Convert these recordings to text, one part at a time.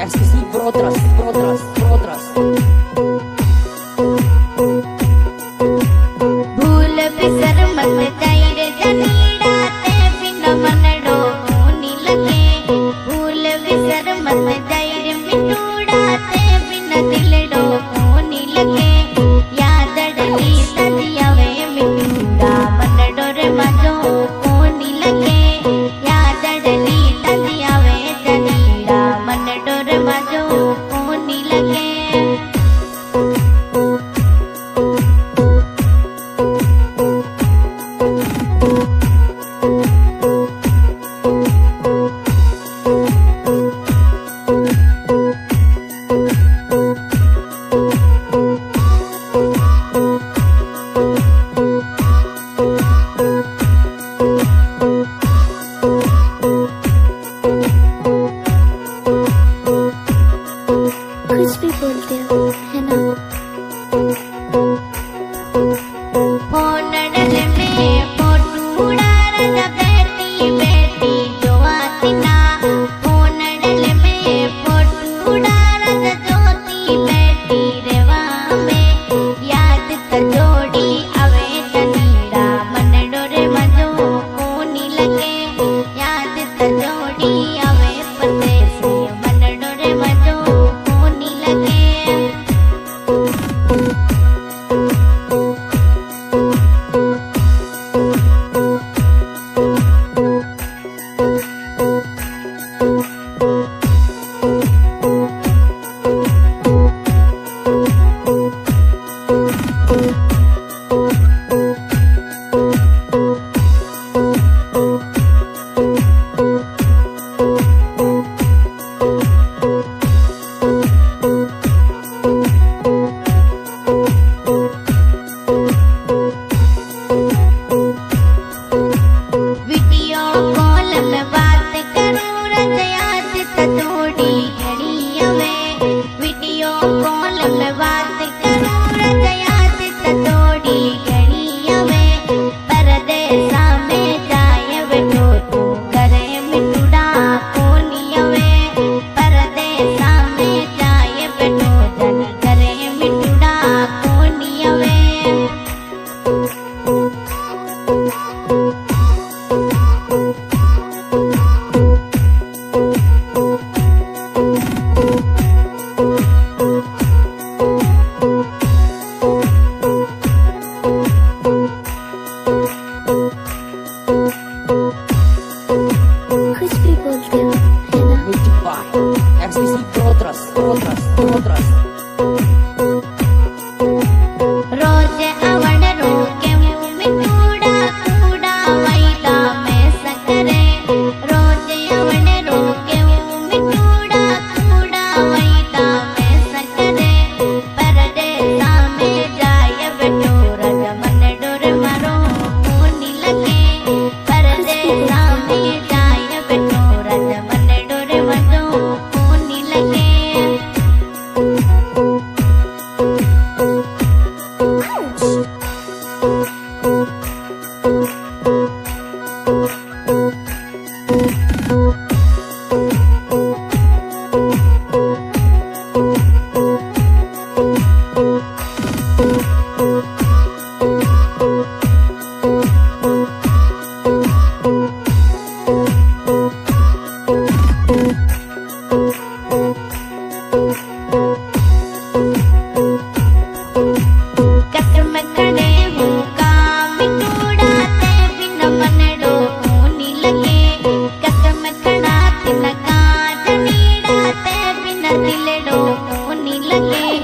Eksklusif Broadras. भूल बिसर मत जाई रे जनीड़ा ते बिना मनड़ो होनी लगे। भूल बिसर मत जाई रे मिटूड़ा ते बिना दिलड़ो होनी लगे। याद डली तजिया वे मिटूड़ा मनड़ो रे मजो होनी लगे। याद डली तजिया वे जनीड़ा मनड़ो रे मजो होनी लगे। कुछ भी बोलते हो है ना। फोन डले में फोटूड़ा राजा बेटी बेटी जोआती ना। फोन डले में फोटूड़ा राजा जोती बेटी रेवा में। याद त जोड़ी आवे जनीड़ा मनड़ो रे मजो कोनी लगे। याद त जोड़ी आवे परदेसी मनड़ो रे मजो कोनी लगे।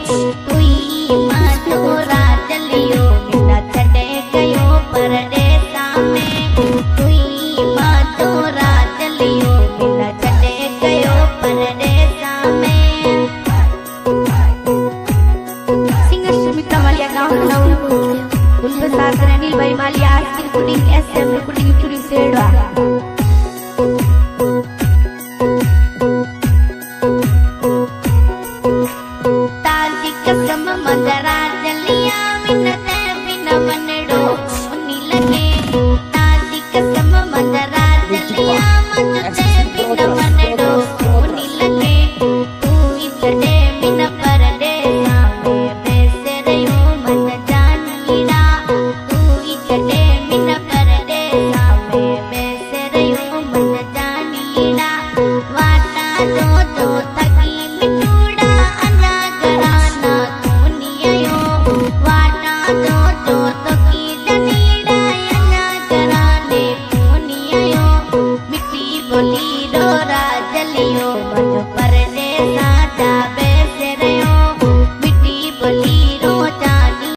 तुई मां तोरा चलियो बिना छड़े गयो परदेसा में तुई मां तोरा चलियो बिना छड़े गयो परदेसा में सिंगर सुमित्रा मालिया गाँव नौ उनके साथ अनिल भाई मालिया आज की रिकॉर्डिंग एसएम रिकॉर्डिंग स्टूडियो सेडवा कसम मदरा जलिया मिन्नत